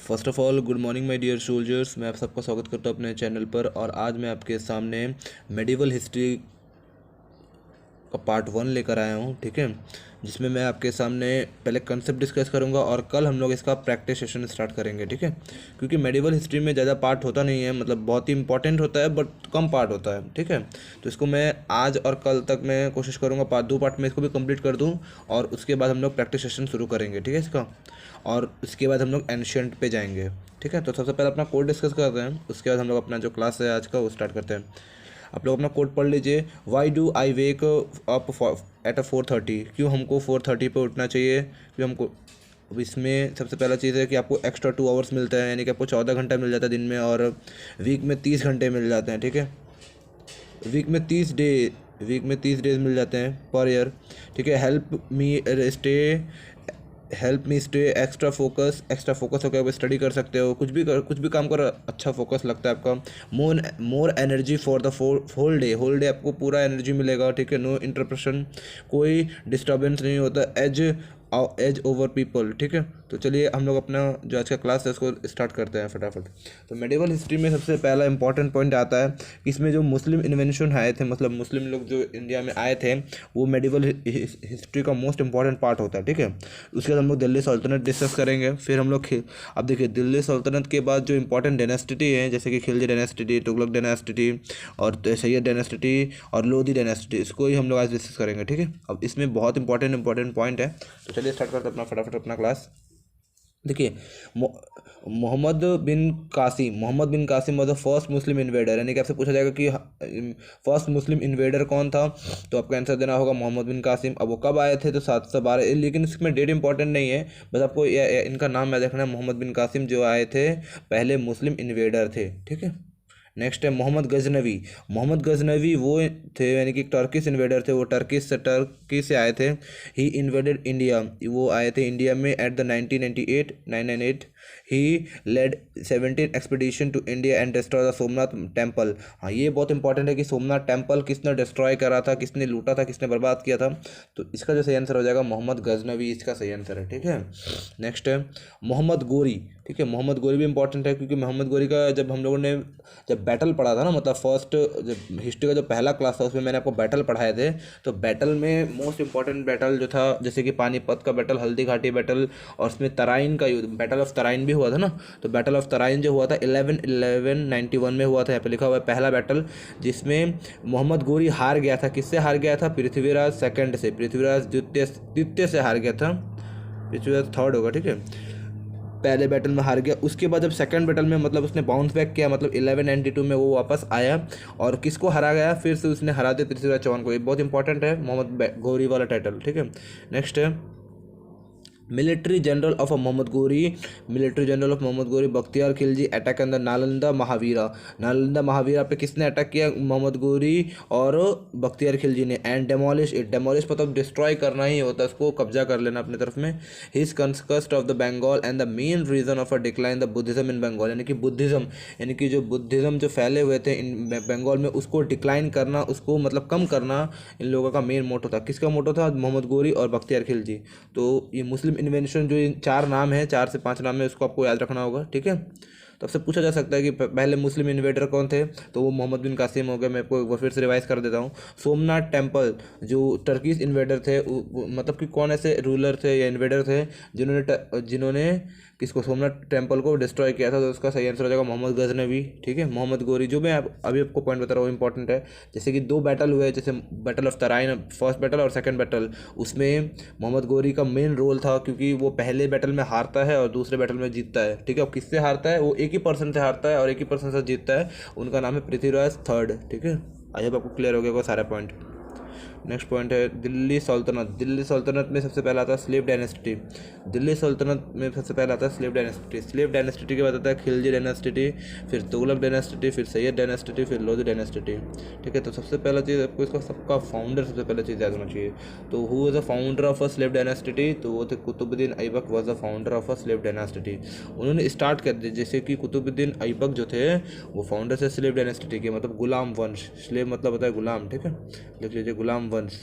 First of all good morning my dear soldiers. मैं आप सबका स्वागत करता हूँ अपने चैनल पर। और आज मैं आपके सामने मेडिवल हिस्ट्री का पार्ट 1 लेकर आया हूँ, ठीक है, जिसमें मैं आपके सामने पहले कंसेप्ट डिस्कस करूँगा और कल हम लोग इसका प्रैक्टिस सेशन स्टार्ट करेंगे, ठीक है। क्योंकि मेडिवल हिस्ट्री में ज़्यादा पार्ट होता नहीं है, मतलब बहुत ही इंपॉर्टेंट होता है बट कम पार्ट होता है, ठीक है। तो इसको मैं आज और कल तक मैं कोशिश करूँगा दो पार्ट में इसको भी कंप्लीट कर दूँ और उसके बाद हम लोग प्रैक्टिस सेशन शुरू करेंगे, ठीक है इसका। और उसके बाद हम लोग एंशिएंट पे जाएंगे, ठीक है। तो सबसे पहले अपना कोड डिस्कस करते हैं, उसके बाद हम लोग अपना जो क्लास है आज का वो स्टार्ट करते हैं। आप लोग अपना कोड पढ़ लीजिए। Why do I wake up at 4:30। क्यों हमको 4:30 पे उठना चाहिए? क्यों हमको, अब इसमें सबसे पहला चीज़ है कि आपको एक्स्ट्रा 2 आवर्स मिलता है, यानी कि आपको 14 घंटा मिल जाता है दिन में, और वीक में 30 घंटे मिल जाते हैं, ठीक है। वीक में 30 डेज मिल जाते हैं पर ईयर, ठीक है। Help me stay extra focus होकर आप स्टडी कर सकते हो, कुछ भी काम कर अच्छा फोकस लगता है आपका। More energy for the whole day आपको पूरा एनर्जी मिलेगा, ठीक है। नो इंटरप्रेशन, कोई डिस्टर्बेंस नहीं होता, एज ओवर पीपल, ठीक है। तो चलिए हम लोग अपना जो आज का क्लास है उसको स्टार्ट करते हैं फटाफट। तो मेडिवल हिस्ट्री में सबसे पहला इंपॉर्टेंट पॉइंट आता है कि इसमें जो मुस्लिम इन्वेंशन आए थे, मतलब मुस्लिम लोग जो इंडिया में आए थे, वो मेडिवल हिस्ट्री का मोस्ट इंपॉर्टेंट पार्ट होता है, ठीक है। उसके बाद हम लोग दिल्ली सल्तनत डिस्कस करेंगे, फिर हम लोग अब देखिए दिल्ली सल्तनत के बाद जो इंपॉर्टेंट डायनेस्टी है, जैसे कि खिलजी डायनेस्टी, तुगलक डायनेस्टी और सैयद डायनेस्टी और लोधी डायनेस्टी, इसको ही हम लोग आज डिस्कस करेंगे, ठीक है। अब इसमें बहुत इंपॉर्टेंट पॉइंट है, तो चलिए स्टार्ट करते हैं अपना फटाफट अपना क्लास। देखिए, Mohammad bin Qasim was the first Muslim invader, यानी कि आपसे पूछा जाएगा कि फर्स्ट मुस्लिम इन्वेडर कौन था, तो आपका आंसर देना होगा मोहम्मद बिन कासिम। अब वो कब आए थे? तो 712, लेकिन इसमें डेट इंपॉर्टेंट नहीं है, बस आपको इनका नाम याद रखना है। मोहम्मद बिन कासिम जो आए थे पहले मुस्लिम इन्वेडर थे, ठीक है। नेक्स्ट है मोहम्मद गजनवी वो थे, यानी कि टर्किश इन्वेडर थे, वो टर्की से आए थे। ही इन्वेडेड इंडिया, वो आए थे इंडिया में at the 998 he led 17 expedition to India and destroy the Somnath temple. हाँ, ये बहुत इंपॉर्टेंट है कि सोमनाथ टेम्पल किसने डिस्ट्रॉय करा था, किसने लूटा था, किसने बर्बाद किया था। तो इसका जो सही आंसर हो जाएगा मोहम्मद गजनवी, इसका सही आंसर है, ठीक है। नेक्स्ट है मोहम्मद गोरी, ठीक है। मोहम्मद गोरी भी इंपॉर्टेंट है, क्योंकि मोहम्मद गोरी का जब हम लोगों ने जब बैटल पढ़ा था ना, मतलब फर्स्ट जब हिस्ट्री का जो पहला क्लास था उसमें मैंने आपको बैटल पढ़ाए थे, तो बैटल में मोस्ट इंपॉर्टेंट बैटल जो था, जैसे कि पानीपत का बैटल, हल्दी घाटी बैटल, और उसमें तराइन का युद्ध, बैटल ऑफ तराइन भी हुआ था ना। तो बैटल ऑफ तराइन जो हुआ था 1191 में हुआ था, यहाँ पे लिखा हुआ है पहला बैटल, जिसमें मोहम्मद गोरी हार गया था। किससे हार गया था? पृथ्वीराज सेकंड से, पृथ्वीराज द्वितीय से हार गया था। पृथ्वीराज थर्ड होगा, ठीक है। पहले बैटल में हार गया, उसके बाद जब सेकंड बैटल में मतलब उसने बाउंस बैक किया, मतलब 1192 में वो वापस आया और किसको हरा गया? फिर से उसने हरा दिया पृथ्वीराज चौहान को। ये बहुत इंपॉर्टेंट है मोहम्मद गौरी वाला टाइटल, ठीक है। नेक्स्ट है military general of Mohammad Ghori Bakhtiyar Khilji attack on the Nalanda Mahavira पे किसने अटैक किया? मोहम्मद गौरी और बख्तियार खिलजी ने। एंड डेमोलिश मतलब डिस्ट्रॉय करना ही होता है, उसको कब्जा कर लेना अपने तरफ में। His conquest of the Bengal and the main reason of a decline the Buddhism in Bengal, यानी कि बुद्धिज्म जो फैले हुए थे इन बंगाल में, उसको डिक्लाइन करना, उसको मतलब कम करना इन लोगों का मेन मोटो था। किसका मोटो था? मोहम्मद गौरी और बख्तियार खिलजी। तो ये मुस्लिम इन्वेंशन जो इन 4 नाम है, 4 से 5 नाम है, उसको आपको याद रखना होगा, ठीक है। तो आपसे पूछा जा सकता है कि पहले मुस्लिम इन्वेडर कौन थे, तो वो मोहम्मद बिन कासिम हो गए। मैं आपको एक बार फिर से रिवाइज कर देता हूँ। सोमनाथ टेम्पल जो टर्किश इन्वेडर थे, मतलब कि कौन ऐसे रूलर थे या इन्वेडर थे जिन्होंने किसको? सोमनाथ टेम्पल को डिस्ट्रॉय किया था। तो उसका सही आंसर हो जाएगा मोहम्मद गजनवी, ठीक है। मोहम्मद गौरी, जो मैं अभी आपको पॉइंट बता रहा हूँ वो इंपॉर्टेंट है। जैसे कि 2 बैटल हुए, जैसे battle of Tarain first battle और सेकंड बैटल, उसमें मोहम्मद गौरी का मेन रोल था, क्योंकि वो पहले बैटल में हारता है और दूसरे बैटल में जीतता है, ठीक है। अब किससे हारता है? वो एक ही पर्सन से हारता है और एक ही पर्सन से जीतता है, उनका नाम है पृथ्वीराज थर्ड, ठीक है। आई होप आपको क्लियर हो गया वो सारा पॉइंट। नेक्स्ट पॉइंट है दिल्ली सल्तनत में सबसे पहला आता है स्लेव डायनेस्टी। स्लेव डायनेस्टी के बाद आता है खिलजी डायनेस्टी, फिर तुगलक डायनेस्टी, फिर सैयद डायनेस्टी, फिर लोधी डायनेस्टी, ठीक है। तो सबसे पहला चीज़ आपको इसका सबका फाउंडर सबसे पहला चीज़ याद होना चाहिए। तो who was the founder of a slave dynasty? तो वो थे Qutubuddin Aibak was the founder of a slave dynasty. उन्होंने स्टार्ट कर दिया, जैसे कि कुतुबुद्दीन ऐबक जो थे वो फाउंडर से स्लेव डायनेस्टी के, मतलब गुलाम वंश। स्लेव मतलब होता है गुलाम, ठीक है, लिख लीजिए गुलाम वंश।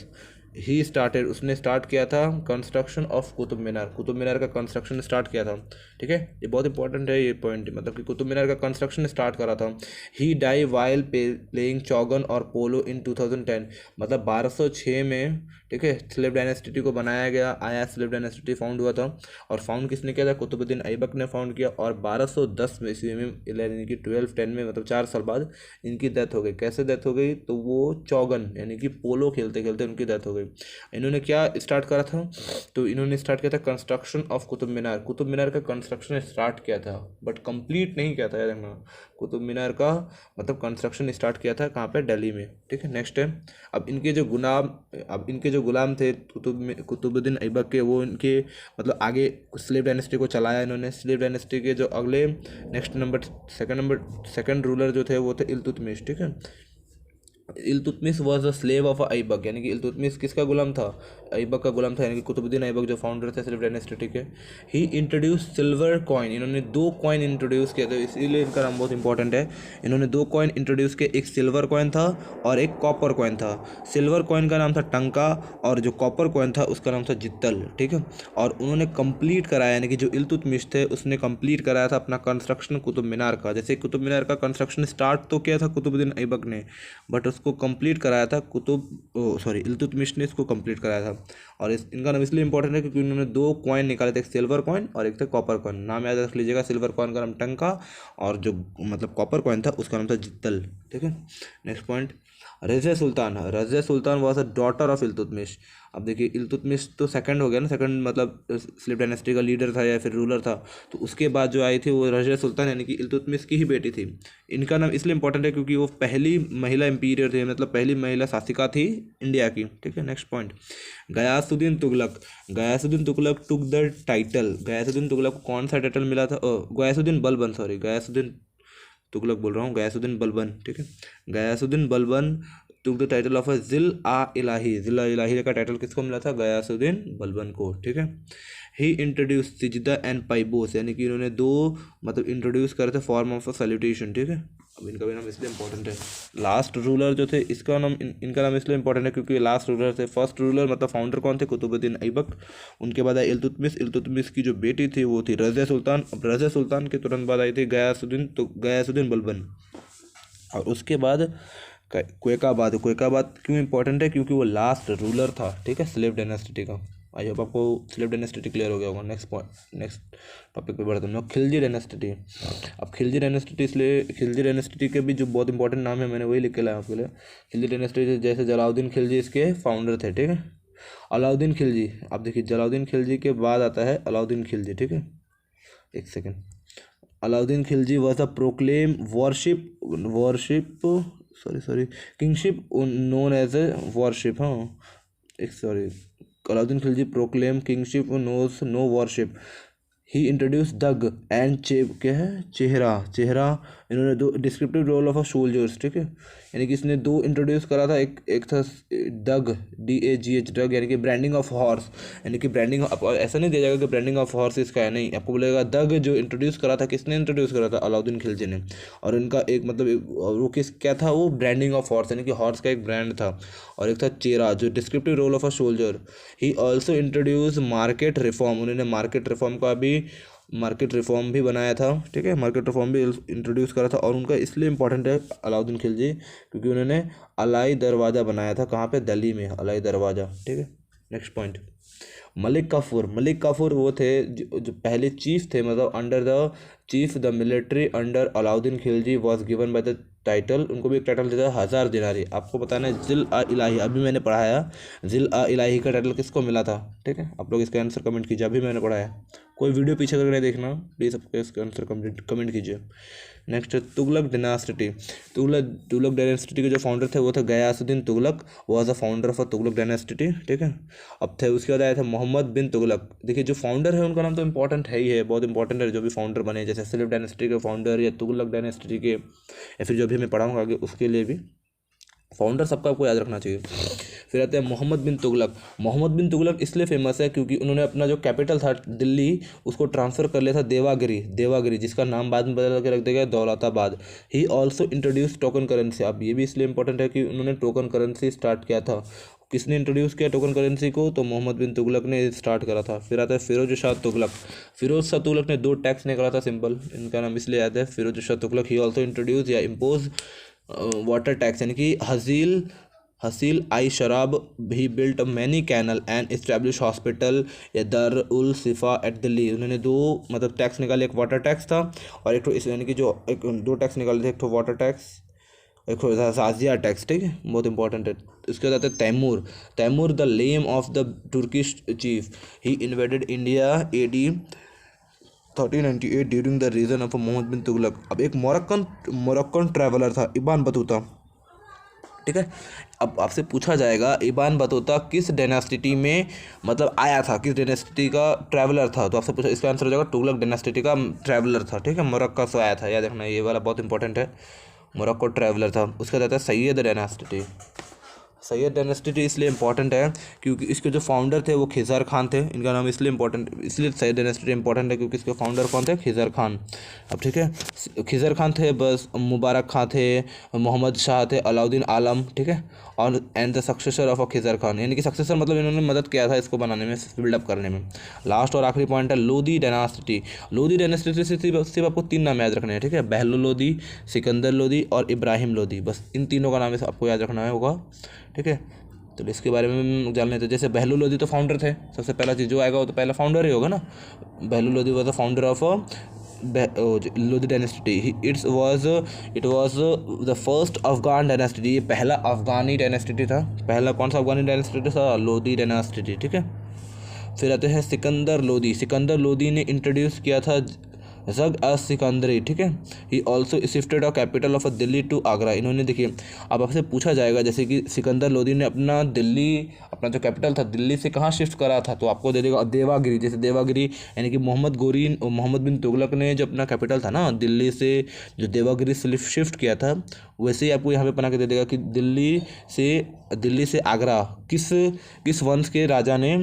ही स्टार्टेड, उसने स्टार्ट किया था कंस्ट्रक्शन ऑफ कुतुब मीनार, कुतुब मीनार का कंस्ट्रक्शन स्टार्ट किया था। ठीक है, ये बहुत इंपॉर्टेंट है ये पॉइंट, मतलब कि कुतुब मीनार का कंस्ट्रक्शन स्टार्ट करा था। ही डाई वाइल प्लेइंग चौगन और पोलो इन 2010, मतलब 1206 में, ठीक है, स्लेव डायनेस्टी को बनाया गया, आया स्लेव डायनेस्टी फाउंड हुआ था। और फाउंड किसने किया था? कुतुबुद्दीन ऐबक ने फाउंड किया। और 1210 में ईस्वी में, यानी कि 1210 में, मतलब 4 साल बाद इनकी डेथ हो गई। कैसे डेथ हो गई? तो वो चौगन यानी कि पोलो खेलते खेलते उनकी डेथ हो गई। इन्होंने क्या स्टार्ट करा था? तो इन्होंने स्टार्ट किया था कंस्ट्रक्शन ऑफ कुतुब मीनार, कुतुब मीनार का कंस्ट्रक्शन स्टार्ट किया था बट कंप्लीट नहीं किया था, याद रखना। कुतुब मीनार का मतलब कंस्ट्रक्शन स्टार्ट किया था कहाँ पे? दिल्ली में। ठीक है, नेक्स्ट है। अब इनके जो गुलाम थे कुतुबुद्दीन ऐबक के, वो इनके मतलब आगे स्लेव डायनेस्टी को चलाया इन्होंने। स्लेव डायनेस्टी के जो अगले सेकंड रूलर जो थे वो थे इल्तुतमिश। ठीक है, Iltutmish was the slave of Aibak, यानी कि इल्तुतमिश किसका गुलाम था? ऐबक का गुलाम था, यानी कि कुतुबुद्दीन ऐबक जो फाउंडर थे स्लेव डायनेस्टी। ठीक है, ही इंट्रोड्यूस सिल्वर कॉइन, इन्होंने 2 कॉइन इंट्रोड्यूस किए थे, इसीलिए इनका नाम बहुत इंपॉर्टेंट है। इन्होंने 2 कॉइन इंट्रोड्यूस किए, एक सिल्वर कॉइन था और एक कॉपर कॉइन था। सिल्वर कॉइन का नाम था टंका और जो कॉपर कॉइन था उसका नाम था जित्तल। ठीक है, और उन्होंने कंप्लीट कराया, यानी कि जो इल्तुतमिश थे उसने कंप्लीट कराया था अपना कंस्ट्रक्शन कुतुब मीनार का। जैसे कुतुब मीनार का कंस्ट्रक्शन स्टार्ट तो किया था कुतुबुद्दीन ऐबक ने, बट उसको कंप्लीट कराया था इल्तुतमिश ने इसको कंप्लीट कराया था। और इनका नाम इसलिए इंपॉर्टेंट है क्योंकि उन्होंने 2 कॉइन निकाले थे, एक सिल्वर कॉइन और एक थे कॉपर कॉइन। नाम याद रख लीजिएगा, सिल्वर कॉइन का नाम टंका और जो मतलब कॉपर कॉइन था उसका नाम था जित्तल। ठीक है, next point, Razia Sultan was a daughter of Iltutmish. अब देखिए, इल्तुतमिश तो सेकंड हो गया ना, सेकंड मतलब स्लेव डायनेस्टी का लीडर था या फिर रूलर था। तो उसके बाद जो आई थी वो रज़िया सुल्तान, यानी कि इल्तुतमिश की ही बेटी थी। इनका नाम इसलिए इंपॉर्टेंट है क्योंकि वो पहली महिला एम्पीरियर थी, मतलब पहली महिला शासिका थी इंडिया की। ठीक है, next point, Ghiyasuddin Tughlaq took the title. Ghiyasuddin Tughlaq को कौन सा टाइटल मिला था? गयासुद्दीन बलबन, सॉरी, गयासुद्दीन तुगलक बोल रहा हूँ, गयासुद्दीन बलबन। ठीक है, Ghiyasuddin Balban took the title of जिल आ इलाही का टाइटल किसको मिला था? गयासुद्दीन बलबन को। ठीक है, ही इंट्रोड्यूस सिजदा एंड पाइबोस, यानी कि इन्होंने 2 मतलब इंट्रोड्यूस करे the form of a salutation. ठीक है, अब इनका भी नाम इसलिए इंपॉर्टेंट है। लास्ट रूलर जो थे इसका नाम इनका नाम इसलिए इंपॉर्टेंट है क्योंकि लास्ट रूलर थे। फर्स्ट रूलर मतलब फाउंडर कौन थे? कुतुबुद्दीन ऐबक। उनके बाद आई इल्तुतमिश की जो बेटी थी वो थी रज़िया सुल्तान। अब रज़िया सुल्तान के तुरंत बाद आई थी गयासुद्दीन बलबन। और उसके बाद क्वेकाबाद क्यों इंपॉर्टेंट है? क्योंकि वो लास्ट रूलर था, ठीक है, स्लेव डायनेस्टी का। आई होप आपको स्लेव डायनेस्टी क्लियर हो गया होगा। नेक्स्ट टॉपिक पे बढ़ते हैं, खिलजी डायनेस्टी। अब खिलजी डायनेस्टी के भी जो बहुत इंपॉर्टेंट नाम है मैंने वही लिख के लाया आपके लिए। खिलजी डायनेस्टी जैसे जलाउद्दीन खिलजी इसके फाउंडर थे। ठीक है, अलाउद्दीन खिलजी, अब देखिए जलाउद्दीन खिलजी के बाद आता है अलाउद्दीन खिलजी। ठीक है, एक second, Alauddin Khilji was a proclaim kingship known as a warship. हाँ, एक sorry, Alauddin Khilji proclaim kingship knows no warship. He introduce dagh and क्या है चेहरा। इन्होंने 2 descriptive role of a soldiers. ठीक है, यानी कि इसने 2 इंट्रोड्यूस करा था। एक था डग, DAGH, डग, यानी कि ब्रांडिंग ऑफ हॉर्स, यानी कि ब्रांडिंग, ऐसा नहीं दिया जाएगा कि ब्रांडिंग ऑफ हॉर्स इसका है, नहीं, आपको बोलेगा दग जो इंट्रोड्यूस करा था, किसने इंट्रोड्यूस करा था? अलाउद्दीन खिलजी ने। और इनका एक मतलब वो क्या था? वो ब्रांडिंग ऑफ हॉर्स, यानी कि हॉर्स का एक ब्रांड था। और एक था चेरा जो descriptive role of a soldier. He also introduce market reform, उन्होंने मार्केट रिफॉर्म भी बनाया था। ठीक है, मार्केट रिफॉर्म भी इंट्रोड्यूस करा था। और उनका इसलिए इंपॉर्टेंट है अलाउद्दीन खिलजी क्योंकि उन्होंने अलाई दरवाज़ा बनाया था, कहाँ पे? दिल्ली में, अलाई दरवाज़ा। ठीक है, नेक्स्ट पॉइंट, मलिक काफूर वो थे जो पहले चीफ थे, मतलब under the chief the military under Alauddin Khilji was given by the title. उनको भी एक टाइटल देता है 1000 दिनारी। आपको बताना है जिल आ इलाही, अभी मैंने पढ़ाया जिल आ इलाही का टाइटल किसको मिला था। ठीक है, आप लोग इसका आंसर कमेंट कीजिए, अभी मैंने पढ़ाया। कोई वीडियो पीछे करके नहीं देखना प्लीज़, आपको इसका आंसर कमेंट कीजिए। नेक्स्ट है तुगलक डायनेस्टी। तुगलक डायनेस्टी के जो फाउंडर थे वो थे Ghiyasuddin Tughlaq, was the founder of Tughlaq dynasty. ठीक है, अब थे उसके बाद आया था मोहम्मद बिन तुगलक। देखिए जो फाउंडर है उनका नाम तो इंपॉर्टेंट है ही है, बहुत इंपॉर्टेंट है जो भी फाउंडर बने, जैसे स्लेव डायनेस्टी के फाउंडर या तुगलक डायनेस्टी के, या फिर जो भी मैं पढ़ाऊँगा आगे उसके लिए भी फाउंडर सबका आपको याद रखना चाहिए। फिर आते हैं मोहम्मद बिन तुगलक इसलिए फेमस है क्योंकि उन्होंने अपना जो कैपिटल था दिल्ली उसको ट्रांसफ़र कर लिया था देवागिरी, जिसका नाम बाद में बदल के रख दिया गया दौलताबाद। ही ऑल्सो इंट्रोड्यूस टोकन करेंसी। अब ये भी इसलिए इंपॉर्टेंट है कि उन्होंने टोकन करेंसी स्टार्ट किया था। किसने इंट्रोड्यूस किया टोकन करेंसी को? तो मोहम्मद बिन तुगलक ने स्टार्ट करा था। फिर आता है फिरोज शाह तुगलक। फिरोज शाह तुगलक ने 2 टैक्स निकाला था, सिंपल, इनका नाम इसलिए याद है Firoz Shah Tughlaq. He also introduce या इम्पोज वाटर टैक्स, यानी कि हसील आई शराब भी built many canal and establish hospital या दर उल सिफा एट दिल्ली। उन्होंने 2 मतलब टैक्स निकाले, एक वाटर टैक्स था और एक तो इस यानी कि जो एक 2 टैक्स निकाले थे, एक तो वाटर टैक्स, एक तो साजिया टैक्स, ठीक है, बहुत इंपॉर्टेंट है। इसके बाद आता है Timur the lame of the Turkish chief. He invaded India AD 1398 during the region of Mohammad bin Tughlaq. अब एक मोरक्कन ट्रैवलर था इबान बतूता, ठीक है। अब आपसे पूछा जाएगा इबान बतूता किस डायनेस्टी में मतलब आया था, किस डायनेस्टी का ट्रैवलर था? तो आपसे पूछा, इसका आंसर हो जाएगा तुगलक डायनेस्टी का ट्रैवलर था, ठीक है, मोरक्को से आया था, याद रखना, ये वाला बहुत इंपॉर्टेंट है, मोरक्को ट्रैवलर था। उसका कहता है सैयद डायनेस्टी। सैयद डायनेस्टी इसलिए इंपॉर्टेंट है क्योंकि इसके जो फाउंडर थे वो खिज़र खान थे, इनका नाम इसलिए इंपॉर्टेंट, इसलिए सैयद डायनेस्टी इंपॉर्टेंट है क्योंकि इसके फाउंडर कौन थे? खिज़र खान। अब ठीक है, खिज़र खान थे, बस मुबारक खान थे, मोहम्मद शाह थे, अलाउद्दीन आलम, ठीक है, और and the successor of Khizar Khan, यानी कि सक्सेसर मतलब इन्होंने मदद किया था इसको बनाने में, बिल्डअप करने में। लास्ट और आखिरी पॉइंट है लोदी डायनेस्टी। लोदी डायनेस्टी से सिर्फ आपको 3 नाम याद रखने हैं, ठीक है, बहलुल लोदी, सिकंदर लोदी और इब्राहिम लोदी, बस इन तीनों का नाम आपको याद रखना है होगा, ठीक है। तो इसके बारे में जान लेते हैं। जैसे बहलुल लोदी तो फाउंडर थे, सबसे पहला चीज़ जो आएगा वो तो पहला फाउंडर ही होगा ना। Bahlul Lodi was the founder of Lodi dynasty. It was the first Afghan dynasty, ये पहला अफगानी डायनेस्टी था। पहला कौन सा अफगानी डायनेस्टी था? लोदी डायनेस्टी, ठीक है। फिर आते हैं सिकंदर लोदी ने इंट्रोड्यूस किया था जग अस सिकंदरी, ठीक है। He also shifted a capital of Delhi to Agra. इन्होंने, देखिए अब आपसे पूछा जाएगा जैसे कि सिकंदर लोदी ने अपना जो कैपिटल था दिल्ली से कहाँ शिफ्ट करा था, तो आपको दे देगा देवागिरी। जैसे देवागिरी यानी कि मोहम्मद बिन तुगलक ने जो अपना कैपिटल था ना दिल्ली से जो देवागिरी शिफ्ट किया था, वैसे ही आपको यहाँ पे बना के दे देगा कि दिल्ली से आगरा किस वंश के राजा ने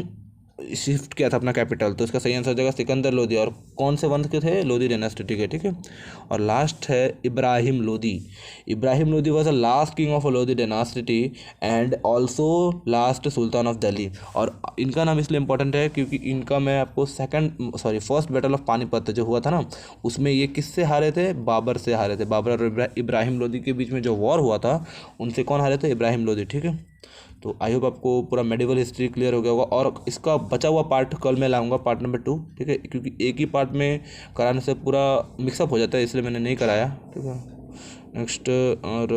शिफ्ट किया था अपना कैपिटल। तो इसका सही आंसर हो जाएगा सिकंदर लोदी। और कौन से वंश के थे? लोदी डायनेस्टी के, ठीक है। और लास्ट है Ibrahim Lodi was the last king of Lodi dynasty and also last Sultan of Delhi. और इनका नाम इसलिए इंपॉर्टेंट है क्योंकि इनका मैं आपको फर्स्ट बैटल ऑफ पानीपत जो हुआ था ना, उसमें ये किससे हारे थे? बाबर से हारे थे। बाबर और इब्राहिम लोदी के बीच में जो वॉर हुआ था उनसे कौन हारे थे? इब्राहिम लोदी, ठीक है। तो आई होप आपको पूरा मेडिवल हिस्ट्री क्लियर हो गया होगा। और इसका बचा हुआ पार्ट कल मैं लाऊंगा, पार्ट नंबर 2, ठीक है, क्योंकि एक ही पार्ट में कराने से पूरा मिक्सअप हो जाता है, इसलिए मैंने नहीं कराया, ठीक है। नेक्स्ट और